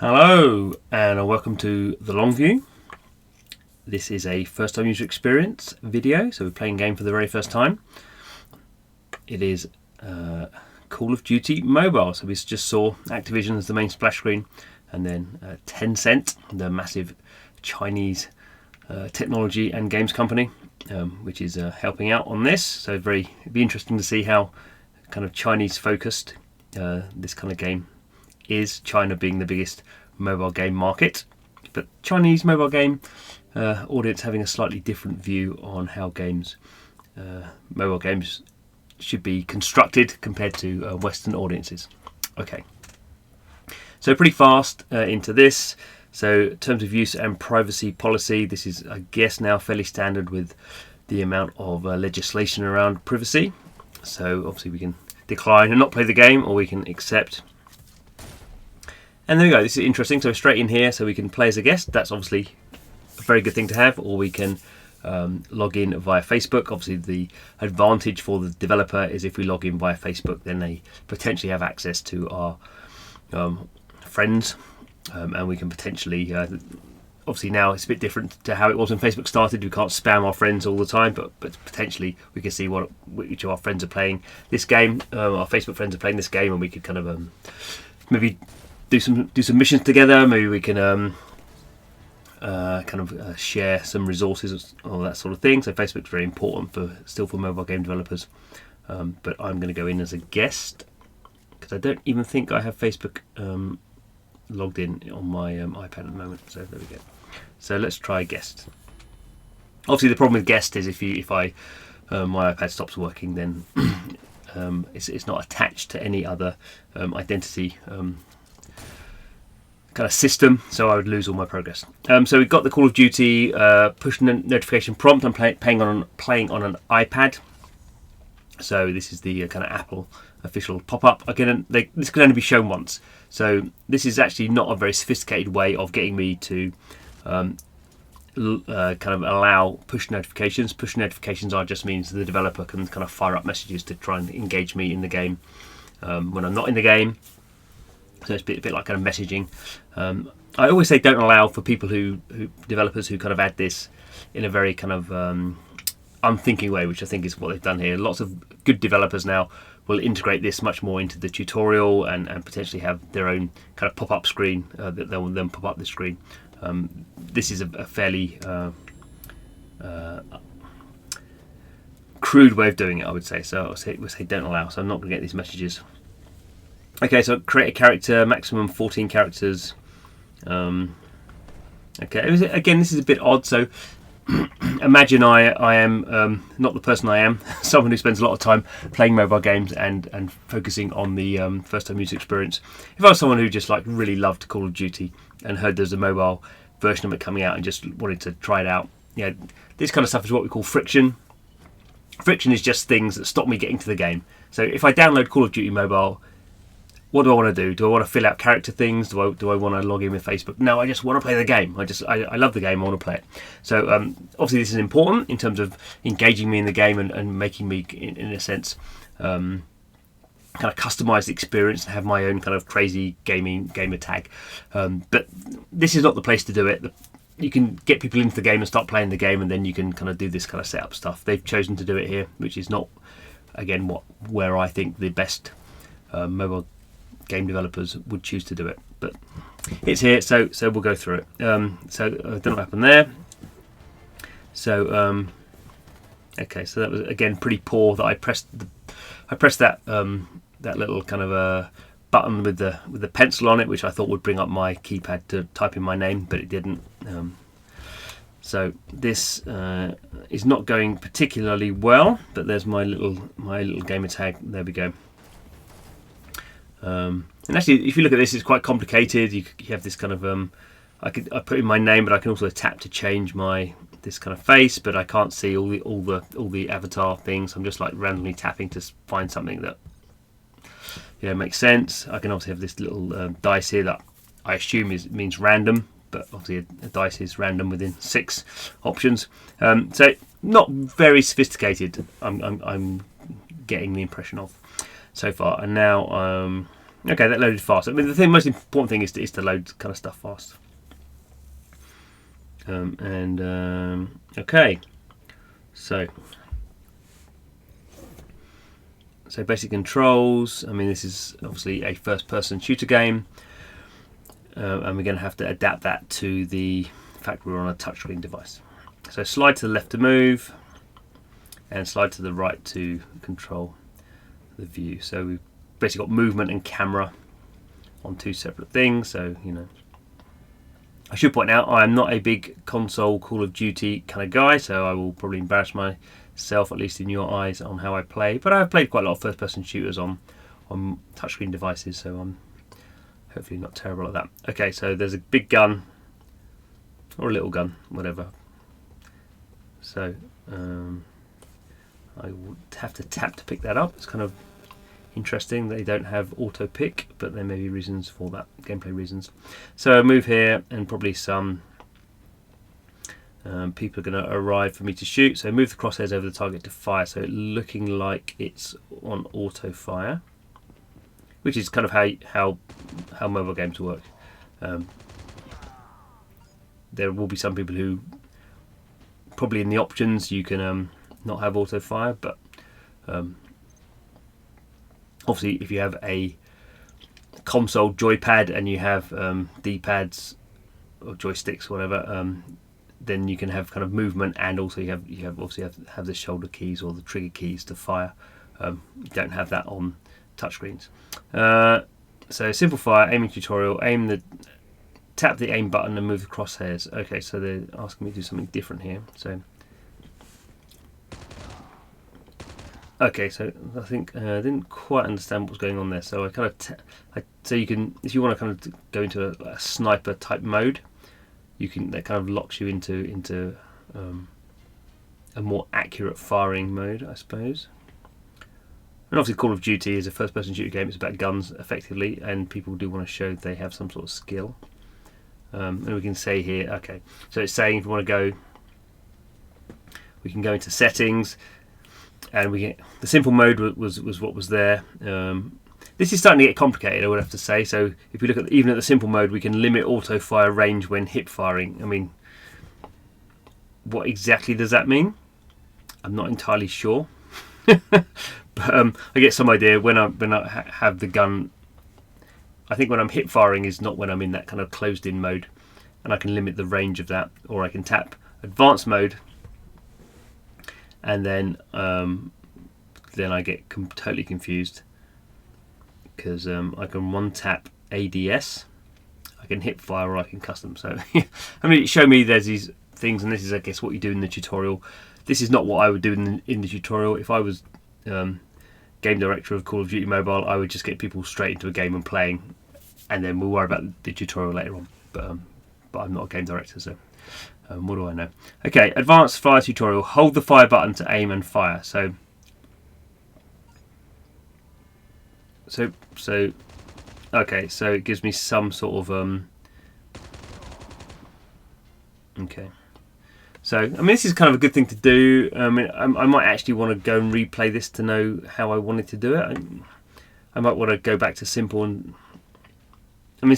Hello and welcome to The Long View. This is a first time user experience video, so we're playing a game for the very first time. It is Call of Duty Mobile, so we just saw Activision as the main splash screen, and then Tencent, the massive Chinese technology and games company, which is helping out on this. So it'd be interesting to see how kind of Chinese focused this kind of game is, China being the biggest mobile game market, but Chinese mobile game audience having a slightly different view on how mobile games should be constructed compared to Western audiences. Okay, so pretty fast into this. So terms of use and privacy policy, this is, I guess, now fairly standard with the amount of legislation around privacy. So obviously we can decline and not play the game, or we can accept. And there we go, this is interesting. So straight in here, so we can play as a guest. That's obviously a very good thing to have, or we can log in via Facebook. Obviously the advantage for the developer is if we log in via Facebook, then they potentially have access to our friends, and we can potentially, obviously now it's a bit different to how it was when Facebook started. We can't spam our friends all the time, but potentially we can see which of our friends are playing this game. Our Facebook friends are playing this game, and we could kind of maybe do some missions together. Maybe we can share some resources, all that sort of thing. So Facebook's very important for mobile game developers. But I'm going to go in as a guest because I don't even think I have Facebook logged in on my iPad at the moment. So there we go. So let's try guest. Obviously the problem with guest is if my iPad stops working, then it's not attached to any other identity kind of system, so I would lose all my progress. So we've got the Call of Duty push notification prompt. I'm playing on an iPad, so this is the kind of Apple official pop-up. Again, this can only be shown once, so this is actually not a very sophisticated way of getting me to kind of allow push notifications. Push notifications just means the developer can kind of fire up messages to try and engage me in the game when I'm not in the game. So it's a bit like kind of messaging. I always say don't allow for people developers who kind of add this in a very kind of unthinking way, which I think is what they've done here. Lots of good developers now will integrate this much more into the tutorial and potentially have their own kind of pop-up screen that they'll then pop up the screen. This is a fairly crude way of doing it, I would say. So we'll say don't allow. So I'm not going to get these messages. Okay, so create a character, maximum 14 characters. Okay, again, this is a bit odd. So imagine I am not the person I am, someone who spends a lot of time playing mobile games and focusing on the first-time user experience. If I was someone who just really loved Call of Duty and heard there's a mobile version of it coming out and just wanted to try it out, this kind of stuff is what we call friction. Friction is just things that stop me getting to the game. So if I download Call of Duty Mobile, what do I want to do? Do I want to fill out character things? Do I want to log in with Facebook? No, I just want to play the game. I love the game. I want to play it. So obviously this is important in terms of engaging me in the game and making me, in a sense, kind of customize the experience and have my own kind of crazy gamer tag. But this is not the place to do it. You can get people into the game and start playing the game, and then you can kind of do this kind of setup stuff. They've chosen to do it here, which is not, again, where I think the best mobile game developers would choose to do it, but it's here, so we'll go through it. So I don't know what happened there. So okay, so that was again pretty poor that I pressed that little kind of button with the pencil on it, which I thought would bring up my keypad to type in my name, but it didn't. So this is not going particularly well, but there's my little gamer tag. There we go. And actually, if you look at this, it's quite complicated. You have this kind of I put in my name, but I can also tap to change this kind of face, but I can't see all the avatar things. I'm just randomly tapping to find something that makes sense. I can also have this little dice here that I assume means random, but obviously a dice is random within 6 options. So not very sophisticated. I'm getting the impression of so far, and now Okay, that loaded fast. I mean, the most important thing is to load kind of stuff fast. Okay, so basic controls. I mean, this is obviously a first-person shooter game, and we're going to have to adapt that to the fact we're on a touchscreen device. So slide to the left to move, and slide to the right to control the view. So we've basically got movement and camera on two separate things. So, you know, I should point out I'm not a big console Call of Duty kind of guy, so I will probably embarrass myself, at least in your eyes, on how I play. But I've played quite a lot of first-person shooters on touchscreen devices, so I'm hopefully not terrible at that. Okay, so there's a big gun, or a little gun, whatever. So I will have to tap to pick that up. It's kind of interesting. They don't have auto pick, but there may be reasons for that, gameplay reasons. So I move here, and probably some people are going to arrive for me to shoot. So move the crosshairs over the target to fire. So looking like it's on auto fire, which is kind of how mobile games work. There will be some people who probably in the options you can not have auto fire, but obviously if you have a console joypad and you have D-pads or joysticks, whatever, then you can have kind of movement, and also you have the shoulder keys or the trigger keys to fire. You don't have that on touchscreens. So simple fire, aiming tutorial, tap the aim button and move the crosshairs. Okay, so they're asking me to do something different here. So okay, so I think I didn't quite understand what was going on there. So I kind of so you can, if you want to kind of go into a sniper type mode, you can, that kind of locks you into a more accurate firing mode, I suppose. And obviously Call of Duty is a first-person shooter game. It's about guns, effectively, and people do want to show they have some sort of skill. And we can say here, okay, so it's saying if we want to go, we can go into settings, and we get the simple mode was what was there. This is starting to get complicated, I would have to say. So if we look at even at the simple mode, we can limit auto fire range when hip firing. I mean, what exactly does that mean? I'm not entirely sure. But I get some idea when I have the gun. I think when I'm hip firing is not when I'm in that kind of closed in mode, and I can limit the range of that, or I can tap advanced mode, and then I get totally confused, because I can one tap ADS, I can hip fire, or I can custom. So I mean, it showed me there's these things, and this is, I guess, what you do in the tutorial. This is not what I would do in the tutorial. If I was game director of Call of Duty Mobile, I would just get people straight into a game and playing, and then we'll worry about the tutorial later on. But I'm not a game director, so what do I know? Okay, advanced fire tutorial. Hold the fire button to aim and fire. So okay, so it gives me some sort of okay. So, I mean, this is kind of a good thing to do. I mean, I might actually want to go and replay this to know how I wanted to do it. I might want to go back to simple and... I mean,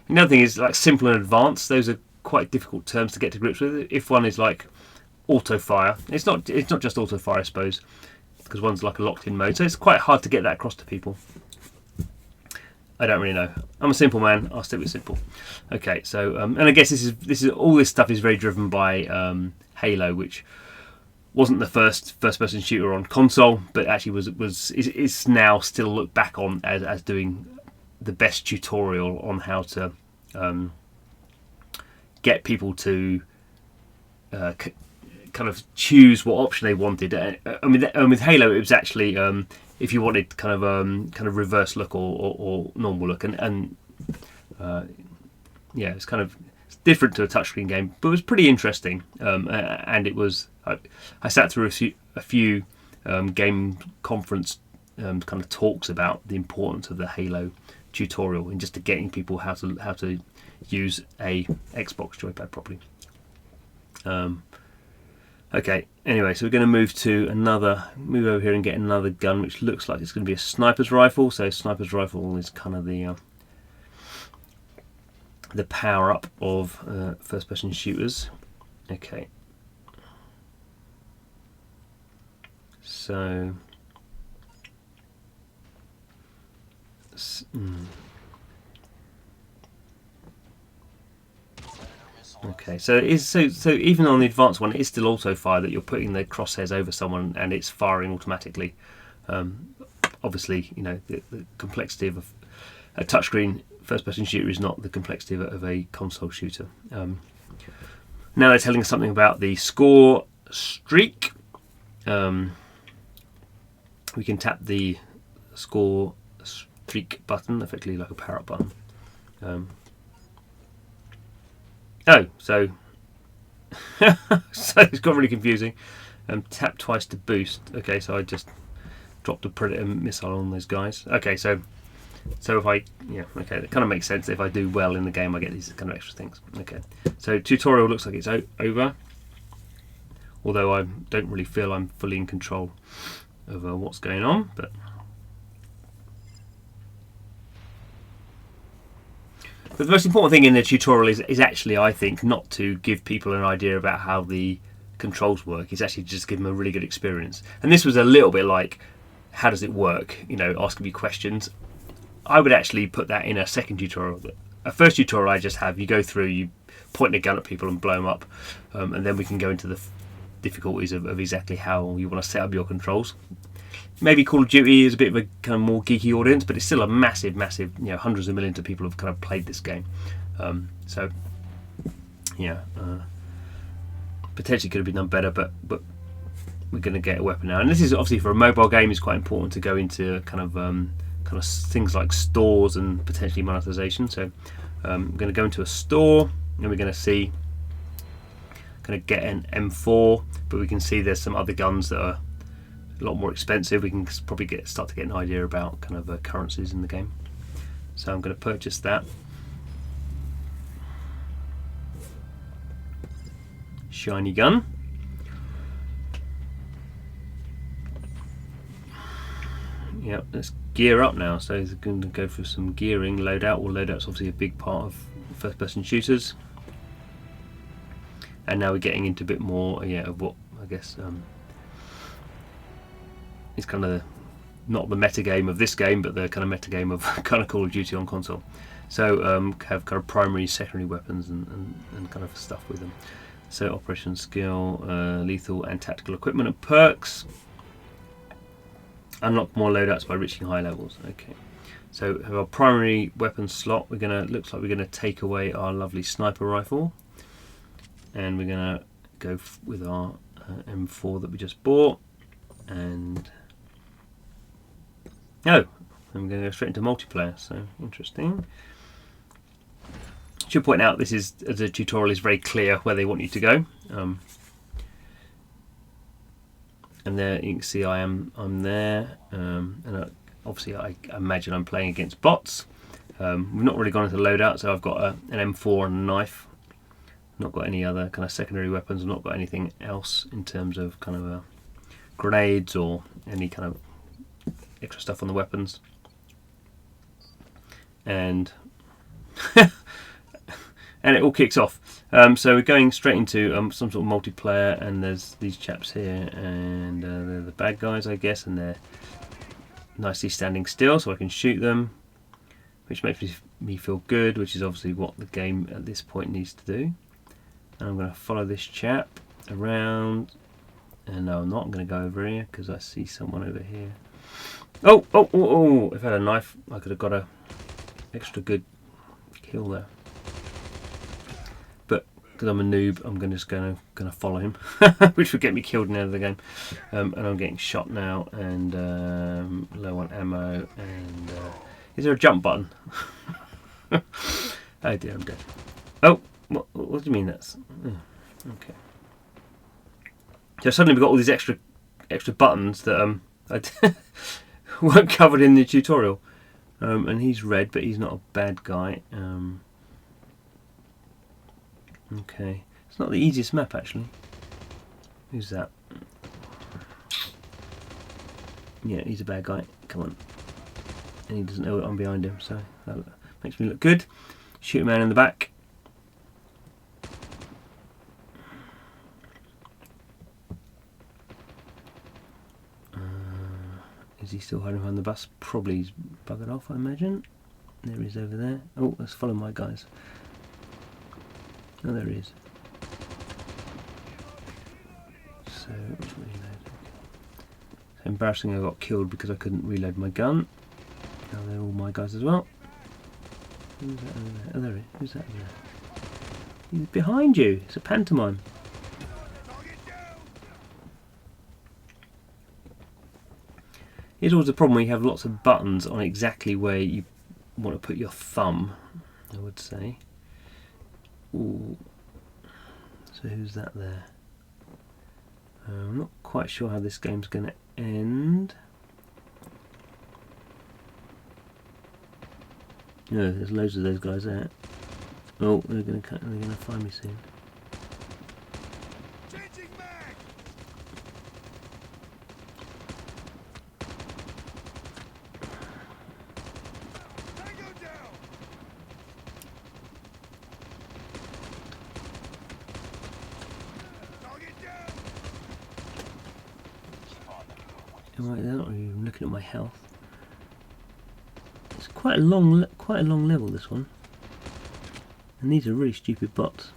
another thing is, like, simple and advanced. Those are quite difficult terms to get to grips with. If one is like auto fire, it's not just auto fire, I suppose, because one's like a locked-in mode. So it's quite hard to get that across to people. I don't really know. I'm a simple man. I'll stick with simple. Okay, so and I guess this is all this stuff is very driven by Halo, which wasn't the first-person shooter on console, but actually is now still looked back on as doing the best tutorial on how to get people to kind of choose what option they wanted. I mean, with Halo, it was actually if you wanted kind of reverse look or normal look, and yeah, it's kind of different to a touchscreen game, but it was pretty interesting. And it was I sat through a few game conference kind of talks about the importance of the Halo tutorial and just to getting people how to use a Xbox joypad properly. Okay, anyway, so we're going to move over here and get another gun, which looks like it's going to be a sniper's rifle. So sniper's rifle is kind of the power up of first person shooters. Okay, so okay, so it is so even on the advanced one, it is still auto fire, that you're putting the crosshairs over someone and it's firing automatically. Obviously, you know, the complexity of a touchscreen first-person shooter is not the complexity of a console shooter. Now they're telling us something about the score streak. We can tap the score streak button, effectively like a power-up button. So it's got really confusing. Tap twice to boost. Okay, so I just dropped a Predator missile on those guys. Okay, so if I, okay, that kind of makes sense. If I do well in the game, I get these kind of extra things. Okay, so tutorial looks like it's over. Although I don't really feel I'm fully in control of what's going on, but. But the most important thing in the tutorial is actually, I think, not to give people an idea about how the controls work. It's actually just give them a really good experience. And this was a little bit like, how does it work? You know, asking me questions. I would actually put that in a second tutorial. A first tutorial I just have, you go through, you point a gun at people and blow them up. And then we can go into the difficulties of exactly how you want to set up your controls. Maybe Call of Duty is a bit of a kind of more geeky audience, but it's still a massive, hundreds of millions of people have kind of played this game. Potentially could have been done better, but we're going to get a weapon now. And this is obviously for a mobile game. It's quite important to go into kind of things like stores and potentially monetization. So I'm going to go into a store, and we're going to get an M4, but we can see there's some other guns that are a lot more expensive. We can probably start to get an idea about kind of currencies in the game. So I'm going to purchase that. Shiny gun. Yep, let's gear up now. So it's going to go for some gearing, loadout. Well, loadout's obviously a big part of first-person shooters. And now we're getting into a bit more, of what I guess. It's kind of not the meta game of this game, but the kind of meta game of kind of Call of Duty on console. So have kind of primary, secondary weapons and kind of stuff with them. So operation skill, lethal and tactical equipment and perks. Unlock more loadouts by reaching high levels. Okay. So have our primary weapon slot. Looks like we're gonna take away our lovely sniper rifle, and we're gonna go with our M4 that we just bought, and. No, I'm going to go straight into multiplayer, so interesting. Should point out the tutorial is very clear where they want you to go. And there you can see I'm there, and obviously I imagine I'm playing against bots. We've not really gone into loadout, so I've got an M4 and a knife. Not got any other kind of secondary weapons. I've not got anything else in terms of kind of grenades or any kind of extra stuff on the weapons, and and it all kicks off. So we're going straight into some sort of multiplayer, and there's these chaps here, and they're the bad guys, I guess, and they're nicely standing still, so I can shoot them, which makes me feel good, which is obviously what the game at this point needs to do. And I'm going to follow this chap around, and no, I'm not. I'm going to go over here because I see someone over here. Oh! If I had a knife, I could have got a extra good kill there. But because I'm a noob, I'm just going to follow him, which would get me killed in the end of the game. And I'm getting shot now, and low on ammo. And is there a jump button? Oh dear, I'm dead. Oh, what do you mean that's? Okay. So suddenly we've got all these extra buttons that weren't covered in the tutorial, and he's red, but he's not a bad guy. Okay, it's not the easiest map actually. Who's that? Yeah, he's a bad guy. Come on. And he doesn't know I'm behind him, so that makes me look good. Shoot a man in the back. Is he still hiding behind the bus? Probably he's buggered off, I imagine. There he is over there. Oh, let's follow my guys. Oh, there he is. So, let's reload. So embarrassing, I got killed because I couldn't reload my gun. Now they're all my guys as well. Who's that over there? Oh, there he is. Who's that over there? He's behind you. It's a pantomime. Here's always the problem when you have lots of buttons on exactly where you want to put your thumb, I would say. Ooh. So who's that there? I'm not quite sure how this game's going to end. No, there's loads of those guys there. Oh, they're going to find me soon. Right, they're not even looking at my health. It's quite a long level, this one. And these are really stupid bots.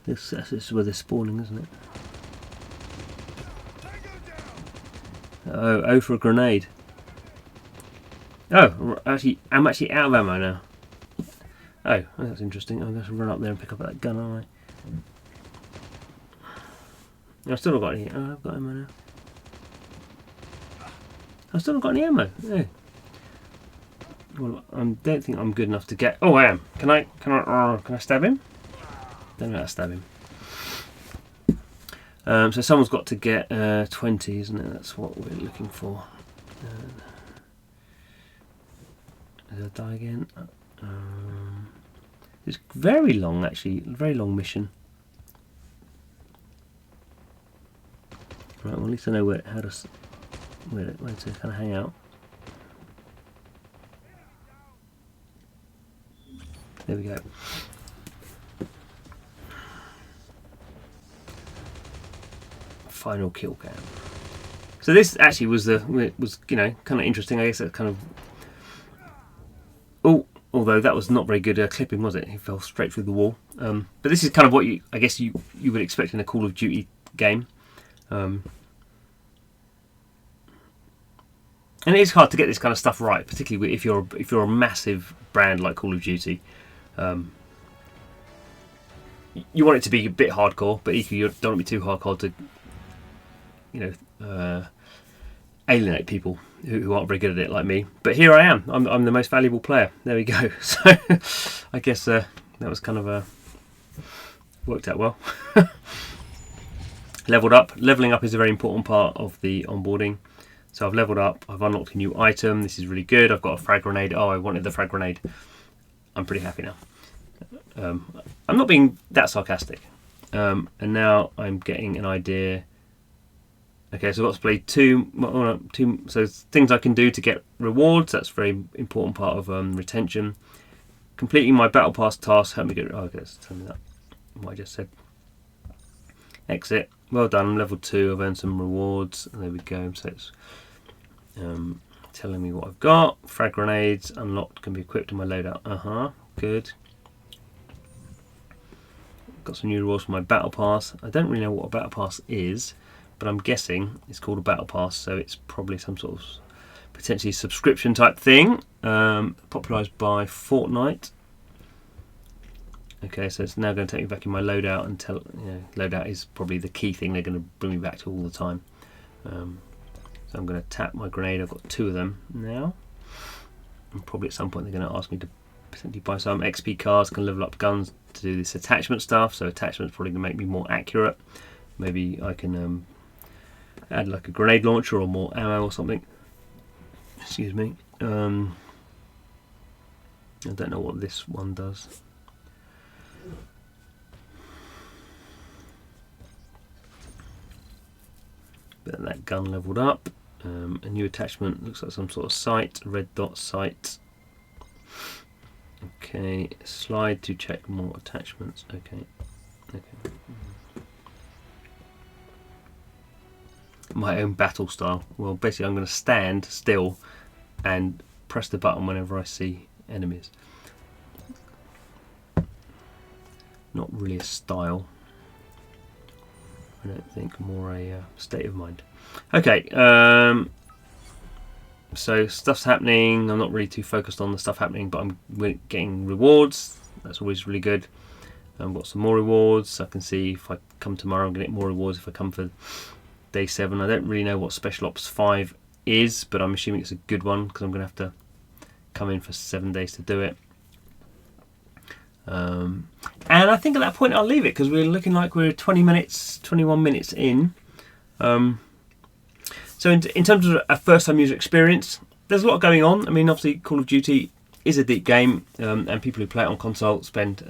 This is where they're spawning, isn't it? Oh, for a grenade. Oh, actually, I'm actually out of ammo now. Oh, that's interesting. I'm going to run up there and pick up that gun, aren't I? I've still not got any. Oh, I've got ammo now. I've still not got any ammo. Oh. Well, I don't think I'm good enough to get. Oh, I am. Can I stab him? Don't know how to stab him. So someone's got to get 20, isn't it? That's what we're looking for. Did I die again? It's very long, actually. Very long mission. Right. Well, at least I know where to kind of hang out. There we go. Final kill cam. So this actually was kind of interesting. I guess that kind of. Oh, although that was not very good clipping, was it? He fell straight through the wall. But this is kind of what you would expect in a Call of Duty game. And it is hard to get this kind of stuff right, particularly if you're a massive brand like Call of Duty. You want it to be a bit hardcore, but equally you don't want to be too hardcore to, alienate people who aren't very good at it like me. But here I am. I'm the most valuable player. There we go. So I guess that was kind of worked out well. Leveled up. Leveling up is a very important part of the onboarding. So I've leveled up. I've unlocked a new item. This is really good. I've got a frag grenade. Oh, I wanted the frag grenade. I'm pretty happy now. I'm not being that sarcastic. And now I'm getting an idea. Okay, so I've got to play two. So things I can do to get rewards. That's a very important part of retention. Completing my battle pass task. Help me get. Oh, okay, let's tell me that. What I just said. Exit. Well done. I'm level 2. I've earned some rewards. There we go. So it's telling me what I've got. Frag grenades unlocked, can be equipped in my loadout. Good. Got some new rewards for my battle pass. I don't really know what a battle pass is, but I'm guessing it's called a battle pass, so it's probably some sort of potentially subscription type thing. Popularised by Fortnite. Okay, so it's now going to take me back in my loadout and loadout is probably the key thing they're going to bring me back to all the time. So I'm going to tap my grenade. I've got 2 of them now. And probably at some point they're going to ask me to potentially buy some XP cards, can level up guns to do this attachment stuff. So attachment's probably going to make me more accurate. Maybe I can add like a grenade launcher or more ammo or something. Excuse me. I don't know what this one does. But that gun leveled up. A new attachment, looks like some sort of site, red dot site. Okay, slide to check more attachments. Okay. My own battle style. Well, basically I'm going to stand still and press the button whenever I see enemies. Not really a style. I don't think, more a state of mind. Okay, so stuff's happening. I'm not really too focused on the stuff happening, but I'm getting rewards. That's always really good. I've got some more rewards. I can see if I come tomorrow, I'm going to get more rewards if I come for day 7. I don't really know what Special Ops 5 is, but I'm assuming it's a good one because I'm going to have to come in for 7 days to do it. And I think at that point I'll leave it because we're looking like we're 21 minutes in. So in terms of a first-time user experience, there's a lot going on. I mean, obviously, Call of Duty is a deep game, and people who play it on console spend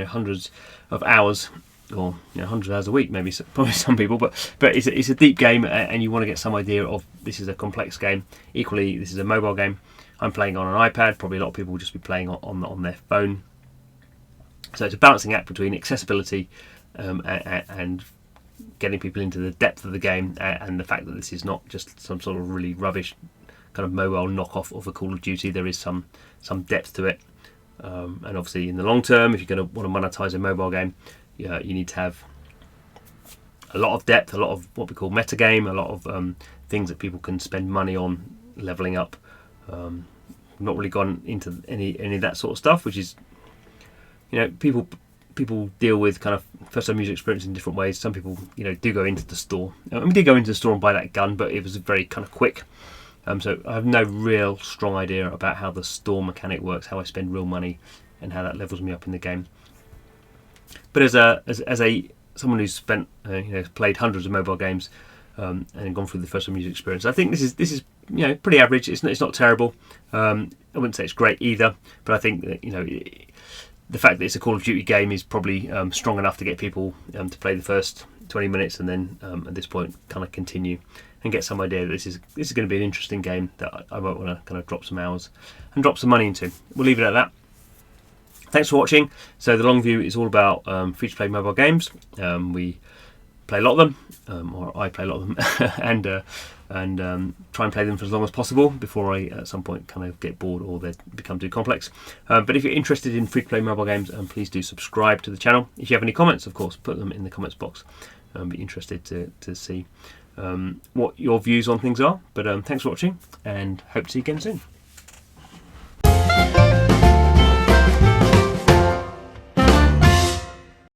hundreds of hours, or hundreds of hours a week, maybe probably some people. But it's a deep game, and you want to get some idea of this is a complex game. Equally, this is a mobile game. I'm playing on an iPad. Probably a lot of people will just be playing on their phone. So it's a balancing act between accessibility and getting people into the depth of the game, and the fact that this is not just some sort of really rubbish kind of mobile knockoff of a Call of Duty. There is some depth to it, and obviously in the long term, if you're going to want to monetize a mobile game, you need to have a lot of depth, a lot of what we call metagame, a lot of things that people can spend money on leveling up. Not really gone into any of that sort of stuff, which is, people deal with kind of first-time user experience in different ways. Some people, do go into the store. I did go into the store and buy that gun, but it was very kind of quick. So I have no real strong idea about how the store mechanic works, how I spend real money, and how that levels me up in the game. But as someone who's spent, played hundreds of mobile games and gone through the first-time user experience, I think this is pretty average. It's not terrible. I wouldn't say it's great either, but I think that, the fact that it's a Call of Duty game is probably strong enough to get people to play the first 20 minutes and then at this point kind of continue and get some idea that this is going to be an interesting game that I might want to kind of drop some hours and drop some money into. We'll leave it at that. Thanks for watching. So the long view is all about free-to-play mobile games. We play a lot of them, or I play a lot of them, and try and play them for as long as possible before I at some point kind of get bored or they become too complex. But if you're interested in free-to-play mobile games, please do subscribe to the channel. If you have any comments, of course, put them in the comments box. Be interested to see what your views on things are. But thanks for watching, and hope to see you again soon.